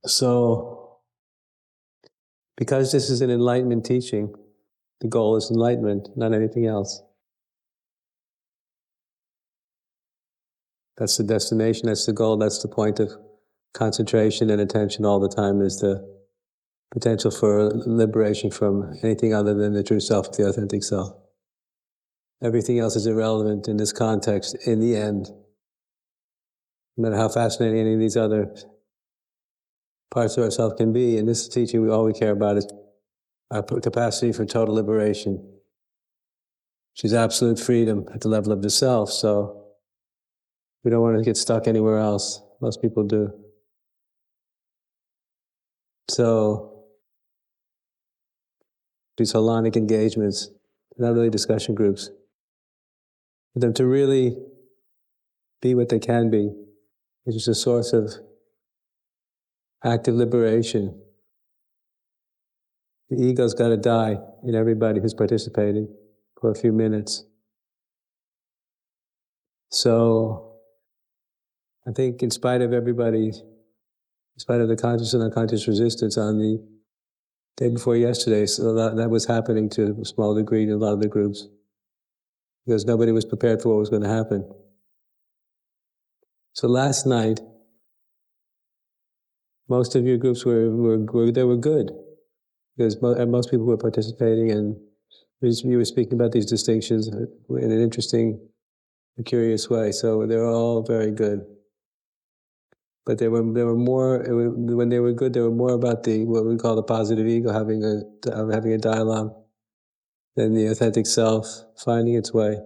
So, because this is an enlightenment teaching, the goal is enlightenment, not anything else. That's the destination, that's the goal, that's the point of concentration and attention all the time, is the potential for liberation from anything other than the true self, the authentic self. Everything else is irrelevant in this context, in the end. No matter how fascinating any of these other parts of ourselves can be, in this teaching, all we care about is our capacity for total liberation, which is absolute freedom at the level of the self. So we don't want to get stuck anywhere else. Most people do. So these holonic engagements, not really discussion groups, for them to really be what they can be, which is a source of active liberation. The ego's got to die in everybody who's participating for a few minutes. So I think in spite of everybody, in spite of the conscious and unconscious resistance on the day before yesterday, so that was happening to a small degree in a lot of the groups, because nobody was prepared for what was going to happen. So last night, most of your groups were good, because most people were participating, and you were speaking about these distinctions in an interesting, curious way. So they were all very good. But they were more, when they were good, they were more about what we call the positive ego having a dialogue than the authentic self finding its way.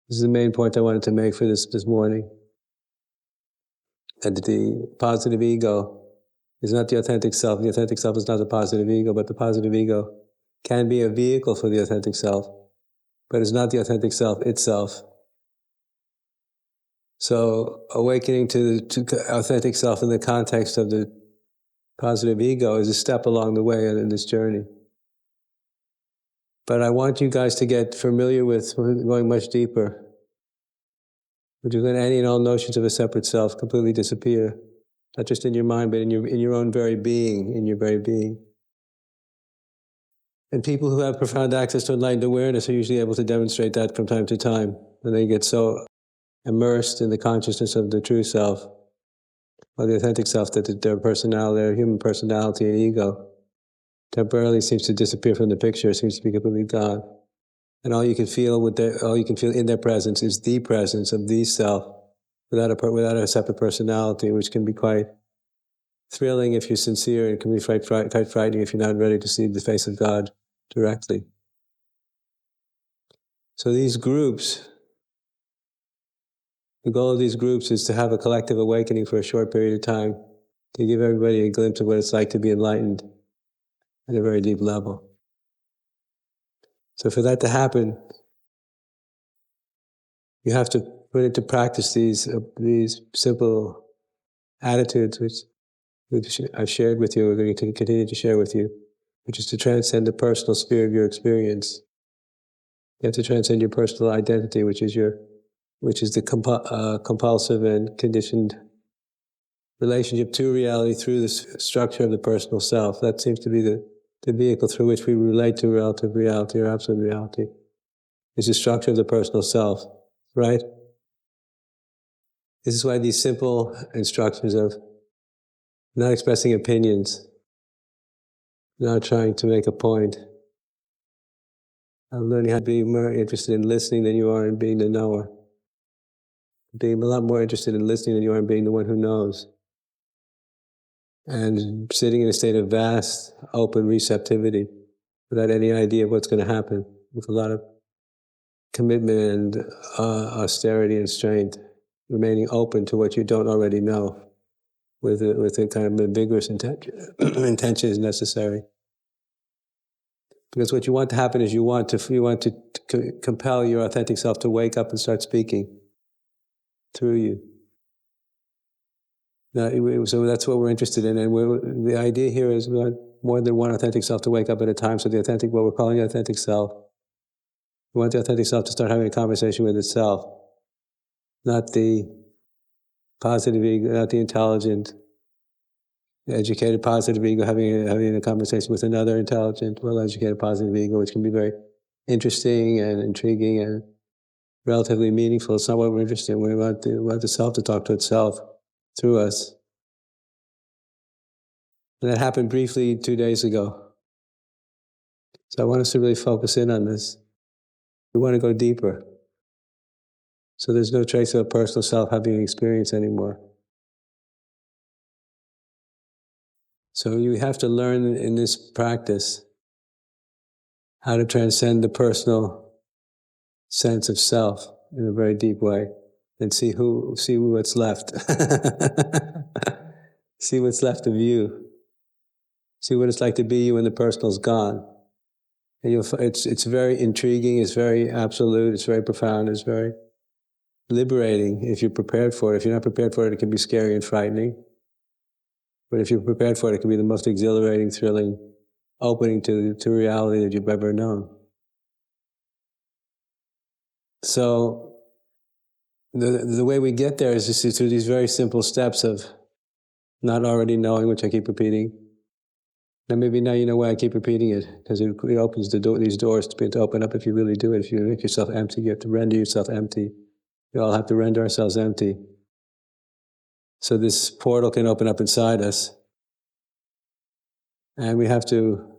This is the main point I wanted to make for this morning. That the positive ego is not the authentic self. The authentic self is not the positive ego, but the positive ego can be a vehicle for the authentic self, but it's not the authentic self itself. So awakening to authentic self in the context of the positive ego is a step along the way in this journey. But I want you guys to get familiar with going much deeper, which is when any and all notions of a separate self completely disappear, not just in your mind, but in your own very being, in your very being. And people who have profound access to enlightened awareness are usually able to demonstrate that from time to time, when they get so immersed in the consciousness of the true self, or the authentic self, that their personality, their human personality and ego temporarily seems to disappear from the picture, seems to be completely gone. And all you can feel in their presence is the presence of the self, without a separate personality, which can be quite thrilling if you're sincere, and can be quite frightening if you're not ready to see the face of God directly. So these groups, the goal of these groups is to have a collective awakening for a short period of time, to give everybody a glimpse of what it's like to be enlightened at a very deep level. So for that to happen, you have to put into practice these simple attitudes which I've shared with you, we're going to continue to share with you, which is to transcend the personal sphere of your experience. You have to transcend your personal identity, which is the compulsive and conditioned relationship to reality through the structure of the personal self. That seems to be the vehicle through which we relate to relative reality or absolute reality. It's the structure of the personal self, right? This is why these simple instructions of not expressing opinions, not trying to make a point, of learning how to be more interested in listening than you are in being the knower, being a lot more interested in listening than you are in being the one who knows, and sitting in a state of vast, open receptivity without any idea of what's going to happen, with a lot of commitment and austerity and strength, remaining open to what you don't already know, with a kind of vigorous intention is necessary. Because what you want to happen is you want to compel your authentic self to wake up and start speaking through you. Now, so that's what we're interested in, and the idea here is we want more than one authentic self to wake up at a time. So what we're calling the authentic self, we want the authentic self to start having a conversation with itself, not the positive ego, not the intelligent, educated, positive ego having a conversation with another intelligent, well-educated, positive ego, which can be very interesting and intriguing and relatively meaningful. It's not what we're interested in. We want the self to talk to itself through us. And that happened briefly 2 days ago. So I want us to really focus in on this. We want to go deeper. So there's no trace of a personal self having an experience anymore. So you have to learn in this practice how to transcend the personal sense of self in a very deep way and see what's left. See what's left of you. See what it's like to be you when the personal's gone. And it's very intriguing, it's very absolute, it's very profound, it's very liberating if you're prepared for it. If you're not prepared for it, it can be scary and frightening. But if you're prepared for it, it can be the most exhilarating, thrilling opening to reality that you've ever known. So the way we get there is just through these very simple steps of not already knowing, which I keep repeating. And maybe now you know why I keep repeating it, because it opens these doors to open up if you really do it. If you make yourself empty, you have to render yourself empty. We all have to render ourselves empty. So this portal can open up inside us. And we have to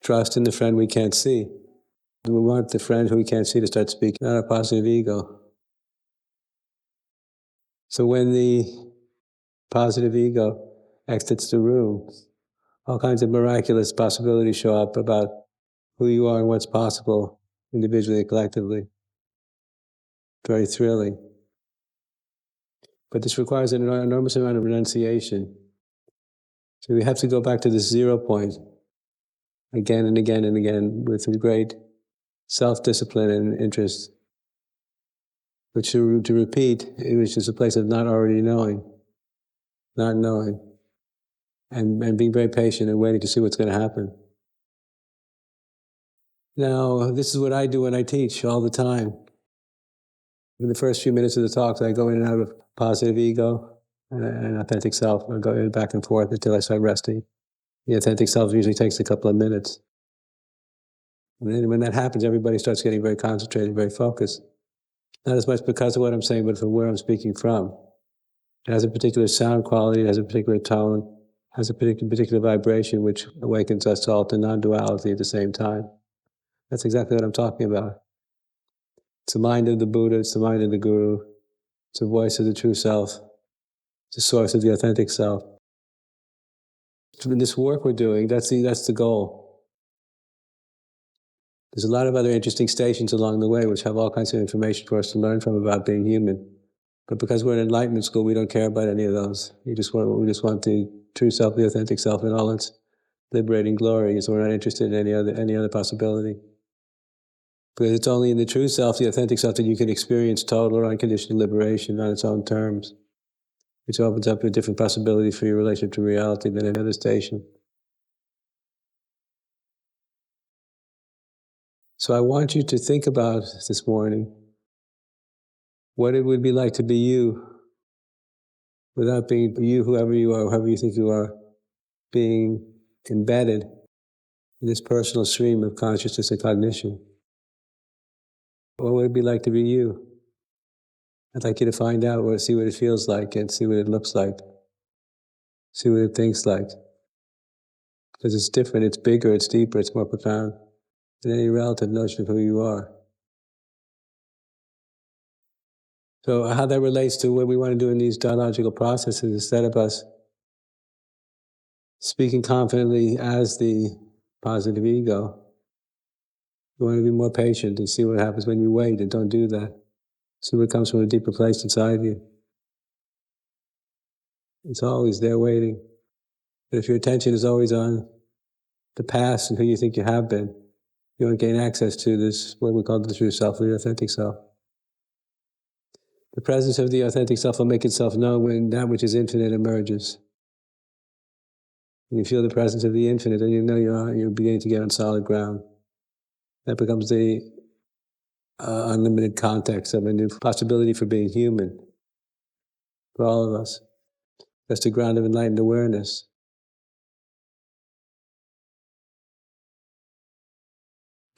trust in the friend we can't see. We want the friend who we can't see to start speaking, not our positive ego. So when the positive ego exits the room, all kinds of miraculous possibilities show up about who you are and what's possible individually and collectively. Very thrilling. But this requires an enormous amount of renunciation. So we have to go back to this 0 point again and again and again with great self-discipline and interest. But to repeat, it was just a place of not already knowing, not knowing, and being very patient and waiting to see what's going to happen. Now, this is what I do when I teach all the time. In the first few minutes of the talks, I go in and out of positive ego and authentic self. I go back and forth until I start resting. The authentic self usually takes a couple of minutes. And then when that happens, everybody starts getting very concentrated, very focused. Not as much because of what I'm saying, but from where I'm speaking from. It has a particular sound quality, it has a particular tone, has a particular vibration which awakens us all to non-duality at the same time. That's exactly what I'm talking about. It's the mind of the Buddha, it's the mind of the Guru, it's the voice of the true self, it's the source of the authentic self. In this work we're doing, that's the goal. There's a lot of other interesting stations along the way which have all kinds of information for us to learn from about being human. But because we're in enlightenment school, we don't care about any of those. We just want the true self, the authentic self in all its liberating glory. So we're not interested in any other possibility. Because it's only in the true self, the authentic self, that you can experience total or unconditional liberation on its own terms, which opens up a different possibility for your relationship to reality than any other station. So I want you to think about this morning what it would be like to be you without being you, whoever you are, whoever you think you are, being embedded in this personal stream of consciousness and cognition. What would it be like to be you? I'd like you to find out, see what it feels like and see what it looks like. See what it thinks like. Because it's different, it's bigger, it's deeper, it's more profound than any relative notion of who you are. So how that relates to what we want to do in these dialogical processes, instead of us speaking confidently as the positive ego, you want to be more patient and see what happens when you wait, and don't do that. See what comes from a deeper place inside you. It's always there waiting. But if your attention is always on the past and who you think you have been, you won't gain access to this, what we call the true self, or the authentic self. The presence of the authentic self will make itself known when that which is infinite emerges. When you feel the presence of the infinite, then you know you're beginning to get on solid ground. That becomes the unlimited context of a new possibility for being human, for all of us. That's the ground of enlightened awareness.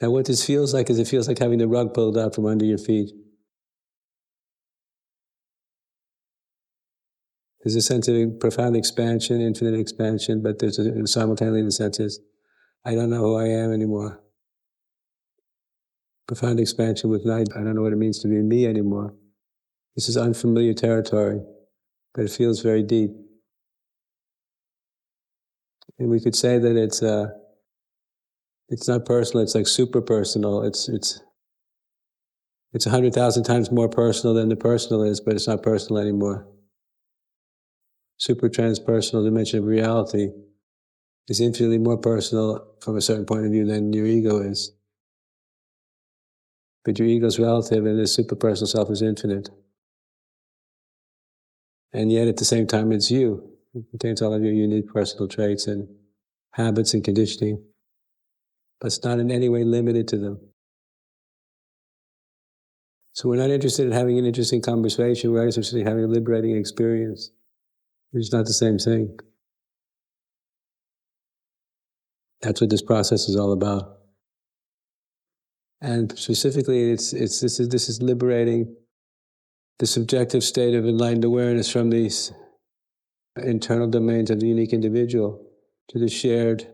Now what this feels like is it feels like having the rug pulled out from under your feet. There's a sense of profound expansion, infinite expansion, but there's simultaneously the sense is, I don't know who I am anymore. Profound expansion with night, I don't know what it means to be me anymore. This is unfamiliar territory, but it feels very deep. And we could say that it's not personal, it's like super personal. It's 100,000 times more personal than the personal is, but it's not personal anymore. Super transpersonal dimension of reality is infinitely more personal from a certain point of view than your ego is. But your ego is relative and the super personal self is infinite. And yet at the same time it's you. It contains all of your unique personal traits and habits and conditioning. But it's not in any way limited to them. So we're not interested in having an interesting conversation, we're interested in having a liberating experience. It's not the same thing. That's what this process is all about. And specifically, this is liberating the subjective state of enlightened awareness from these internal domains of the unique individual to the shared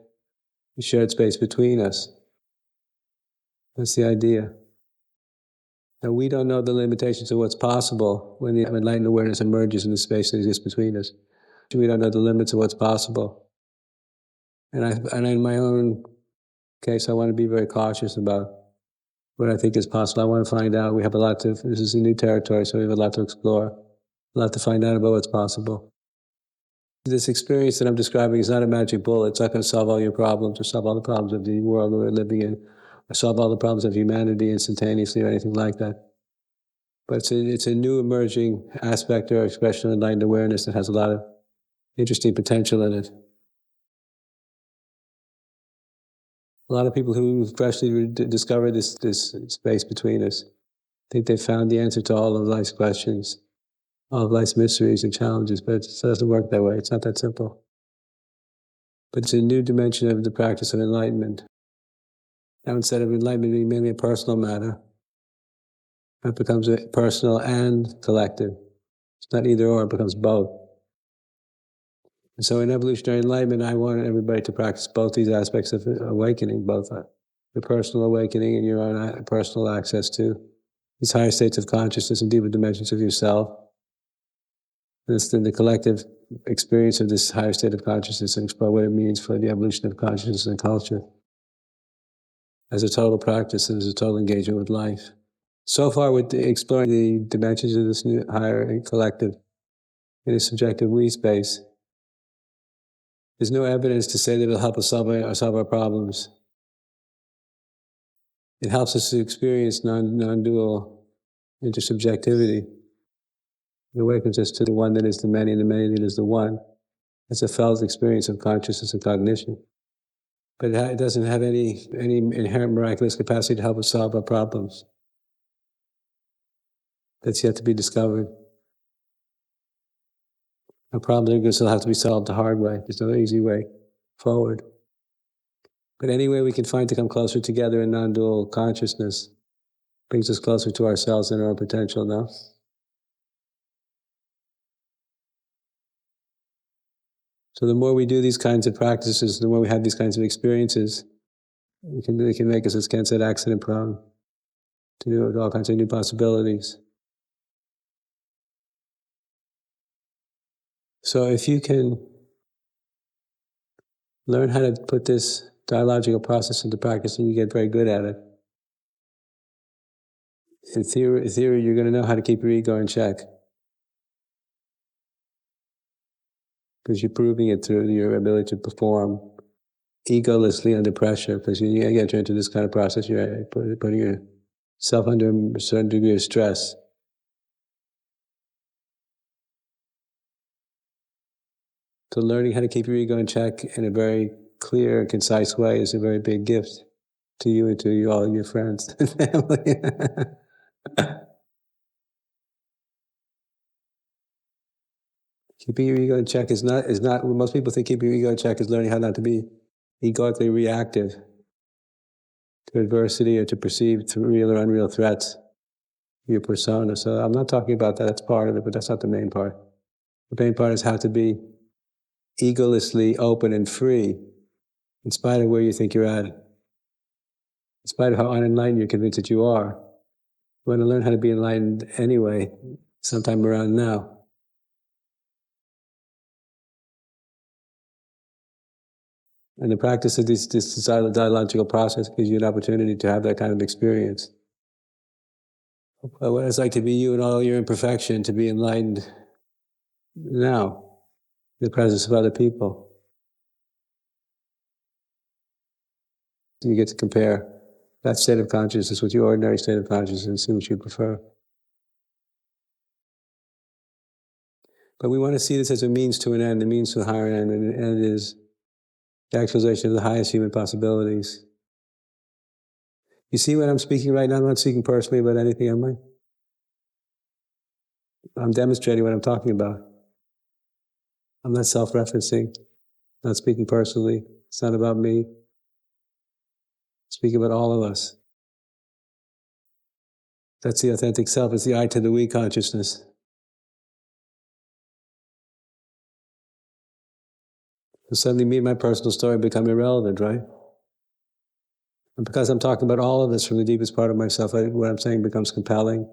space between us. That's the idea. Now, we don't know the limitations of what's possible when the enlightened awareness emerges in the space that exists between us. We don't know the limits of what's possible. And in my own case, I want to be very cautious about what I think is possible. I want to find out. We have this is a new territory, so we have a lot to explore, a lot to find out about what's possible. This experience that I'm describing is not a magic bullet. It's not going to solve all your problems or solve all the problems of the world we're living in, or solve all the problems of humanity instantaneously or anything like that. But it's a new emerging aspect or expression of enlightened awareness that has a lot of interesting potential in it. A lot of people who freshly discovered this space between us think they've found the answer to all of life's questions, all of life's mysteries and challenges, but it doesn't work that way. It's not that simple. But it's a new dimension of the practice of enlightenment. Now, instead of enlightenment being merely a personal matter, it becomes personal and collective. It's not either or, it becomes both. And so in evolutionary enlightenment, I want everybody to practice both these aspects of awakening, both the personal awakening and your own personal access to these higher states of consciousness and deeper dimensions of yourself. And it's the collective experience of this higher state of consciousness and explore what it means for the evolution of consciousness and culture as a total practice and as a total engagement with life. So far, with exploring the dimensions of this new higher collective in a subjective we space, there's no evidence to say that it'll help us solve our problems. It helps us to experience non-dual intersubjectivity. It awakens us to the one that is the many and the many that is the one. It's a felt experience of consciousness and cognition. But it doesn't have any inherent miraculous capacity to help us solve our problems. That's yet to be discovered. Our problems will have to be solved the hard way. There's no easy way forward. But any way we can find to come closer together in non-dual consciousness brings us closer to ourselves and our potential now. So the more we do these kinds of practices, the more we have these kinds of experiences, they can make us, as Ken said, accident prone to do all kinds of new possibilities. So if you can learn how to put this dialogical process into practice, and you get very good at it, in theory you're going to know how to keep your ego in check. Because you're proving it through your ability to perform egolessly under pressure. Because you enter into this kind of process, you're putting yourself under a certain degree of stress. So learning how to keep your ego in check in a very clear, concise way is a very big gift to you and to all your friends and family. Keeping your ego in check is not, most people think keeping your ego in check is learning how not to be egoically reactive to adversity or to perceived real or unreal threats, your persona. So I'm not talking about that, that's part of it, but that's not the main part. The main part is how to be egolessly open and free, in spite of where you think you're at, in spite of how unenlightened you're convinced that you are. You want to learn how to be enlightened anyway, sometime around now. And the practice of this dialogical process gives you an opportunity to have that kind of experience. What it's like to be you in all your imperfection, to be enlightened now, in the presence of other people. You get to compare that state of consciousness with your ordinary state of consciousness and see which you prefer. But we want to see this as a means to an end, a means to a higher end, and the end is the actualization of the highest human possibilities. You see what I'm speaking right now? I'm not speaking personally about anything, am I? I'm demonstrating what I'm talking about. I'm not self-referencing, not speaking personally. It's not about me. I'm speaking about all of us. That's the authentic self. It's the I to the we consciousness. So suddenly me and my personal story become irrelevant, right? And because I'm talking about all of this from the deepest part of myself, what I'm saying becomes compelling,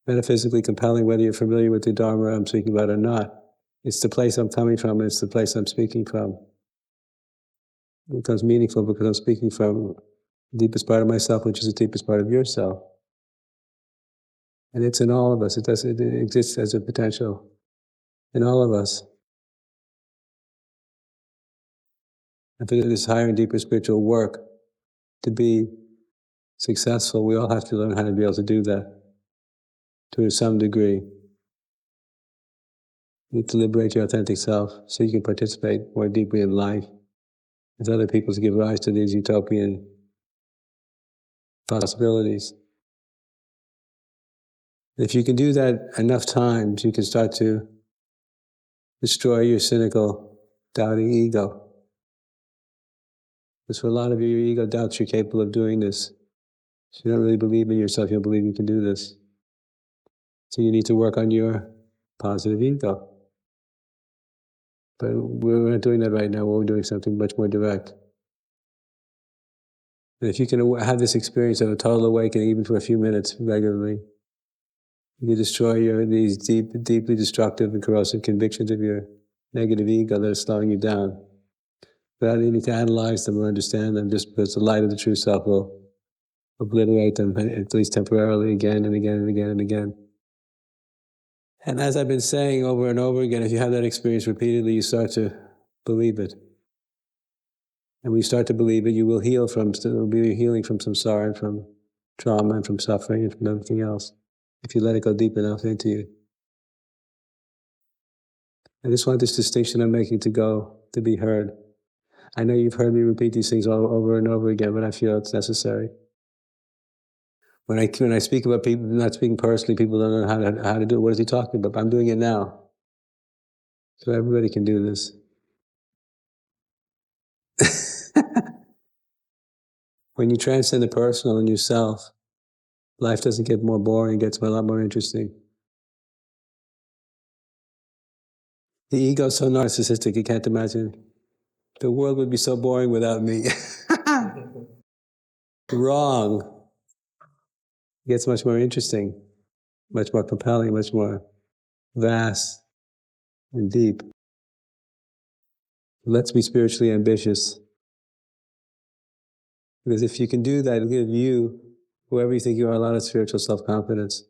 metaphysically compelling, whether you're familiar with the Dharma I'm speaking about or not. It's the place I'm coming from, and it's the place I'm speaking from. It becomes meaningful because I'm speaking from the deepest part of myself, which is the deepest part of yourself. And it's in all of us. It exists as a potential in all of us. And for this higher and deeper spiritual work to be successful, we all have to learn how to be able to do that to some degree. You need to liberate your authentic self so you can participate more deeply in life as other people to give rise to these utopian possibilities. If you can do that enough times, you can start to destroy your cynical, doubting ego. Because for a lot of you, your ego doubts you're capable of doing this. So you don't really believe in yourself, you don't believe you can do this. So you need to work on your positive ego. But we're not doing that right now, we're doing something much more direct. And if you can have this experience of a total awakening, even for a few minutes regularly, you can destroy these deeply destructive and corrosive convictions of your negative ego that are slowing you down. Without needing to analyze them or understand them, just because the light of the true self will obliterate them, at least temporarily, again and again and again and again. And as I've been saying over and over again, if you have that experience repeatedly, you start to believe it. And when you start to believe it, you will heal will be healing from samsara and from trauma and from suffering and from everything else, if you let it go deep enough into you. I just want this distinction I'm making to be heard. I know you've heard me repeat these things all over and over again, but I feel it's necessary. When I speak about people, not speaking personally, people don't know how to do it. What is he talking about? But I'm doing it now. So everybody can do this. When you transcend the personal in yourself, life doesn't get more boring, it gets a lot more interesting. The ego is so narcissistic, you can't imagine. The world would be so boring without me. Wrong. It gets much more interesting, much more compelling, much more vast and deep. Let's be spiritually ambitious. Because if you can do that, it'll give you, whoever you think you are, a lot of spiritual self-confidence.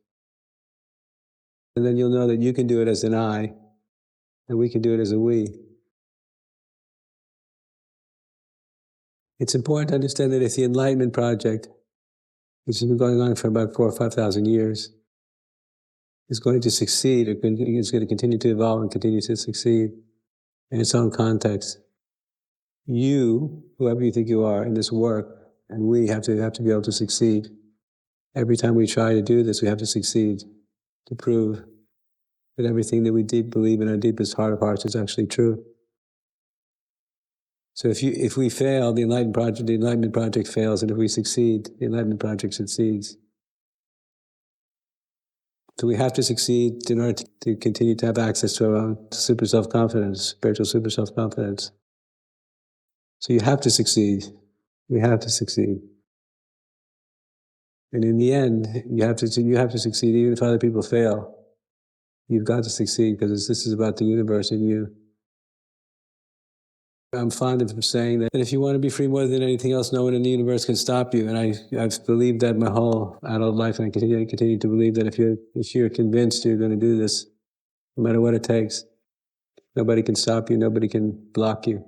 And then you'll know that you can do it as an I, and we can do it as a we. It's important to understand that if the Enlightenment project, which has been going on for about 4,000 or 5,000 years, is going to succeed, or is going to continue to evolve and continue to succeed in its own context, you, whoever you think you are, in this work, and we have to be able to succeed. Every time we try to do this, we have to succeed to prove that everything that we believe in our deepest heart of hearts is actually true. So if we fail, the Enlightenment Project fails, and if we succeed, the Enlightenment Project succeeds. So we have to succeed in order to continue to have access to our own super self-confidence, spiritual super self-confidence. So you have to succeed. We have to succeed. And in the end, you have to succeed even if other people fail. You've got to succeed because this is about the universe and you. I'm fond of saying that if you want to be free more than anything else, no one in the universe can stop you. And I've believed that my whole adult life, and I continue to believe that if you're convinced you're going to do this, no matter what it takes, nobody can stop you, nobody can block you.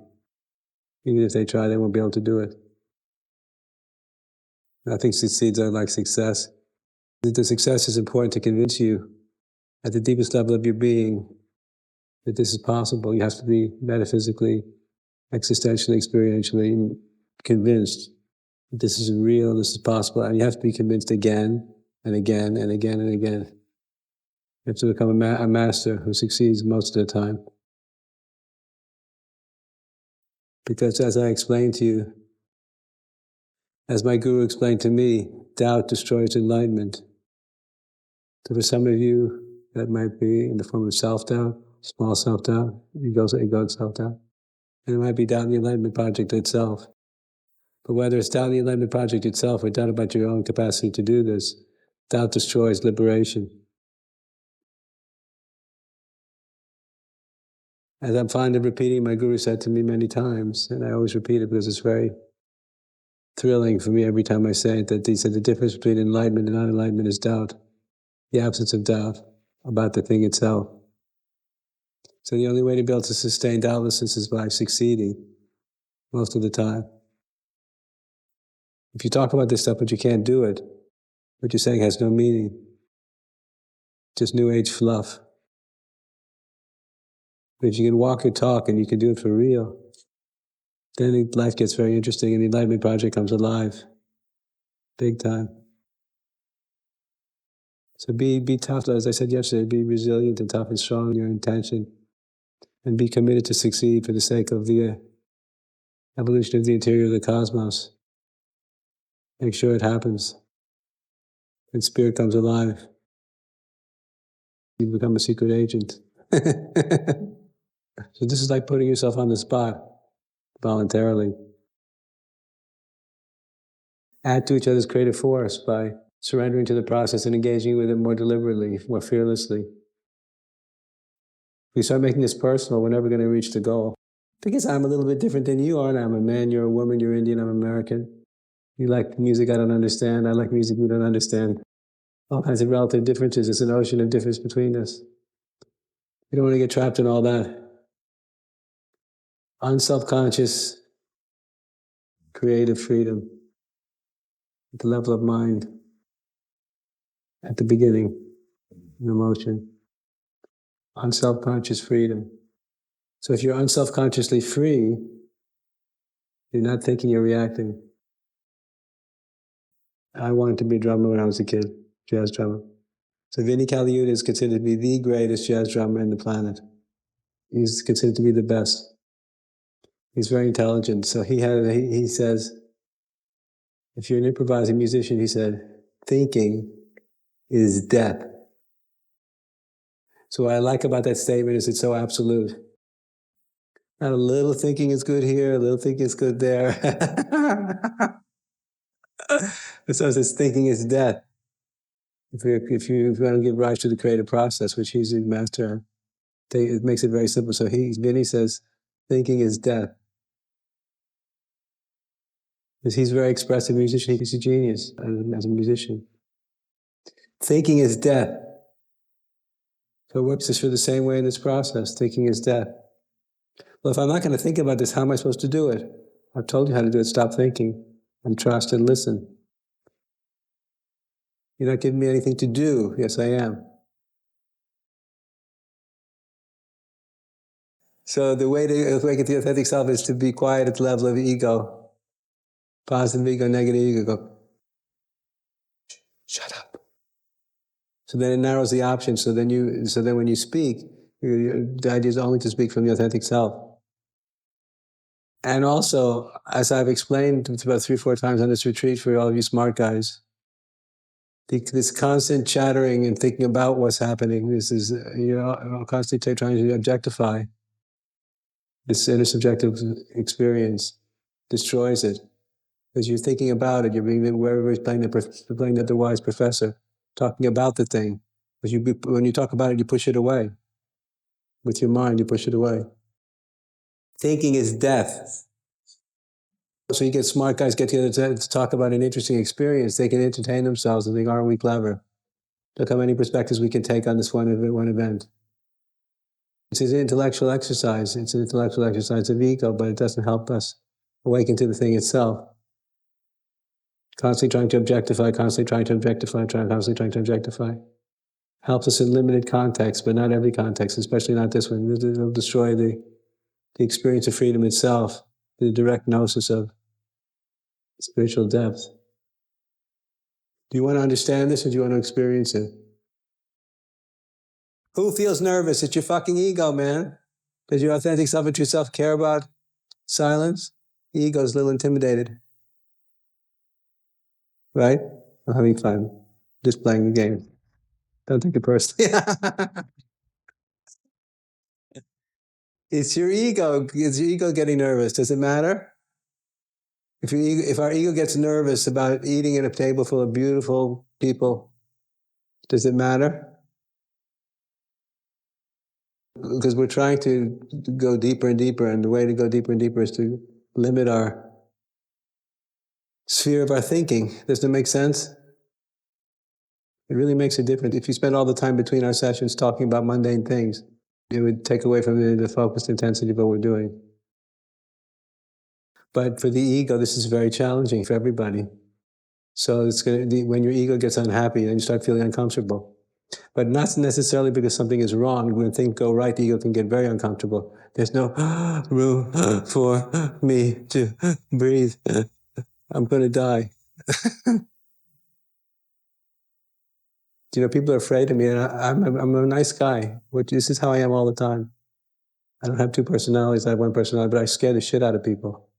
Even if they try, they won't be able to do it. I think seeds are like success. The success is important to convince you at the deepest level of your being that this is possible. You have to be metaphysically, existentially, experientially convinced that this is real, this is possible, and you have to be convinced again and again and again and again. You have to become a master who succeeds most of the time. Because as I explained to you, as my guru explained to me, doubt destroys enlightenment. So for some of you, that might be in the form of self-doubt, small self-doubt, ego self-doubt. And it might be doubt in the Enlightenment Project itself. But whether it's doubt in the Enlightenment Project itself or doubt about your own capacity to do this, doubt destroys liberation. As I'm fond of repeating, my guru said to me many times, and I always repeat it because it's very thrilling for me every time I say it, that he said the difference between enlightenment and non-enlightenment is doubt, the absence of doubt about the thing itself. So the only way to be able to sustain doubtlessness is by succeeding most of the time. If you talk about this stuff but you can't do it, what you're saying has no meaning. Just New Age fluff. But if you can walk your talk and you can do it for real, then life gets very interesting and the Enlightenment Project comes alive. Big time. So be tough, as I said yesterday, be resilient and tough and strong in your intention. And be committed to succeed for the sake of the evolution of the interior of the cosmos. Make sure it happens. And spirit comes alive. You become a secret agent. So this is like putting yourself on the spot voluntarily. Add to each other's creative force by surrendering to the process and engaging with it more deliberately, more fearlessly. If we start making this personal, we're never going to reach the goal. Because I'm a little bit different than you are, and I'm a man, you're a woman, you're Indian, I'm American. You like music I don't understand, I like music you don't understand. All kinds of relative differences. It's an ocean of difference between us. You don't want to get trapped in all that. Unself-conscious, creative freedom at the level of mind, at the beginning, in emotion. Unself-conscious freedom. So if you're unself-consciously free, you're not thinking, you're reacting. I wanted to be a drummer when I was a kid, jazz drummer. So Vinnie Colaiuta is considered to be the greatest jazz drummer in the planet. He's considered to be the best. He's very intelligent. So he says, if you're an improvising musician, he said, thinking is death. So what I like about that statement is it's so absolute. Not a little thinking is good here, a little thinking is good there. So it says thinking is death. If you want to give rise to the creative process, which he's a master, it makes it very simple. So Vinny says, thinking is death. Because he's a very expressive musician. He's a genius as a musician. Thinking is death. So it works for the same way in this process. Thinking is death. Well, if I'm not going to think about this, how am I supposed to do it? I've told you how to do it. Stop thinking and trust and listen. You're not giving me anything to do. Yes, I am. So the way to awaken the authentic self is to be quiet at the level of ego. Positive ego, negative ego. Go, shut up. So then it narrows the options. So then when you speak, the idea is only to speak from the authentic self. And also, as I've explained about 3-4 times on this retreat for all of you smart guys, this constant chattering and thinking about what's happening, this is, constantly trying to objectify this intersubjective experience, destroys it. Because you're thinking about it, you're being wherever playing the wise professor, talking about the thing. But when you talk about it, you push it away. With your mind, you push it away. Thinking is death. So you get smart guys get together to talk about an interesting experience. They can entertain themselves and think, aren't we clever? Look how many perspectives we can take on this one event. It's an intellectual exercise. It's an intellectual exercise of ego, but it doesn't help us awaken to the thing itself. Constantly trying to objectify, constantly trying to objectify. Helps us in limited context, but not every context, especially not this one. It'll destroy the experience of freedom itself, the direct gnosis of spiritual depth. Do you want to understand this or do you want to experience it? Who feels nervous? It's your fucking ego, man. Does your authentic self and true self care about silence? The ego is a little intimidated. Right? I'm having fun. Just playing a game. Don't take it personally. It's your ego. It's your ego getting nervous. Does it matter? If our ego gets nervous about eating at a table full of beautiful people, does it matter? Because we're trying to go deeper and deeper, and the way to go deeper and deeper is to limit our sphere of our thinking. Does that make sense? It really makes a difference. If you spend all the time between our sessions talking about mundane things, it would take away from the focused intensity of what we're doing. But for the ego, this is very challenging for everybody. So when your ego gets unhappy, then you start feeling uncomfortable. But not necessarily because something is wrong. When things go right, the ego can get very uncomfortable. There's no room for me to breathe. I'm going to die. People are afraid of me, and I'm a nice guy. This is how I am all the time. I don't have two personalities. I have one personality, but I scare the shit out of people.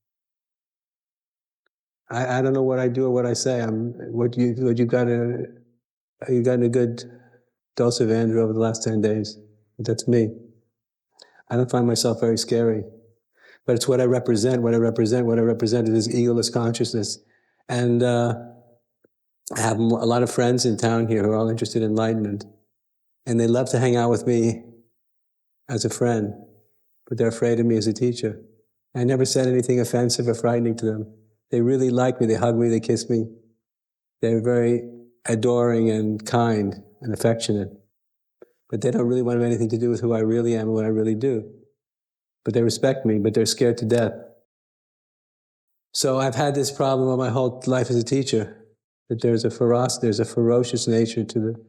I don't know what I do or what I say. You gotten a good dose of Andrew over the last 10 days. That's me. I don't find myself very scary. But it's what I represent. What I represent is egoless consciousness. And I have a lot of friends in town here who are all interested in enlightenment. And they love to hang out with me as a friend, but they're afraid of me as a teacher. I never said anything offensive or frightening to them. They really like me. They hug me. They kiss me. They're very adoring and kind and affectionate. But they don't really want to have anything to do with who I really am and what I really do. But they respect me, but they're scared to death. So I've had this problem all my whole life as a teacher, that there's a ferocious nature to the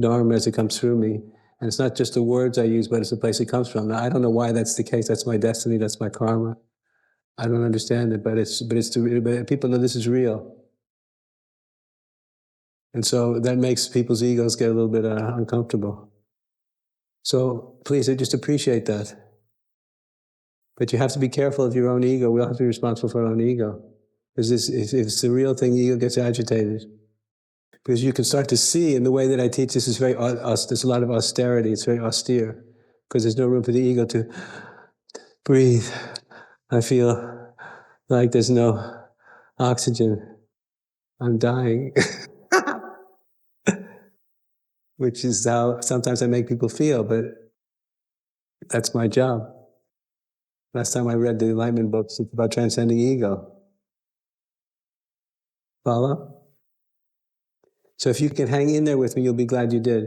Dharma as it comes through me. And it's not just the words I use, but it's the place it comes from. Now, I don't know why that's the case. That's my destiny. That's my karma. I don't understand it, but people know this is real. And so that makes people's egos get a little bit uncomfortable. So please, just appreciate that. But you have to be careful of your own ego. We all have to be responsible for our own ego. Because if it's the real thing, the ego gets agitated. Because you can start to see in the way that I teach, this is there's a lot of austerity. It's very austere. Because there's no room for the ego to breathe. I feel like there's no oxygen. I'm dying. Which is how sometimes I make people feel, but that's my job. Last time I read the Enlightenment books, it's about transcending ego. Follow? So if you can hang in there with me, you'll be glad you did.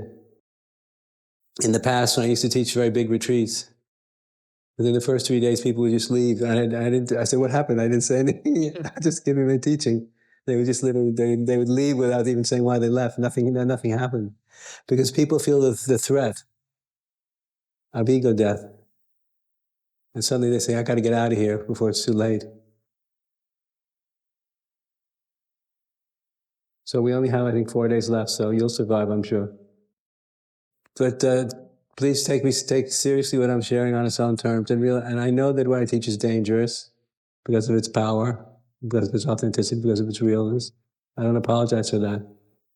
In the past, when I used to teach very big retreats, within the first 3 days, people would just leave. I said, what happened? I didn't say anything yet. I just giving my teaching. They would just literally, they would leave without even saying why they left. Nothing happened. Because people feel the threat of ego death. And suddenly they say, I got to get out of here before it's too late. So we only have, I think, 4 days left, so you'll survive, I'm sure. But please take seriously what I'm sharing on its own terms, and I know that what I teach is dangerous because of its power, because of its authenticity, because of its realness. I don't apologize for that.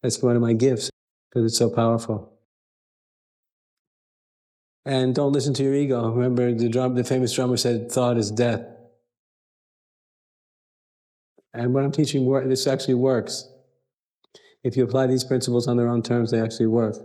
That's one of my gifts because it's so powerful. And don't listen to your ego. Remember, the famous drummer said, "Thought is death." And what I'm teaching, this actually works. If you apply these principles on their own terms, they actually work.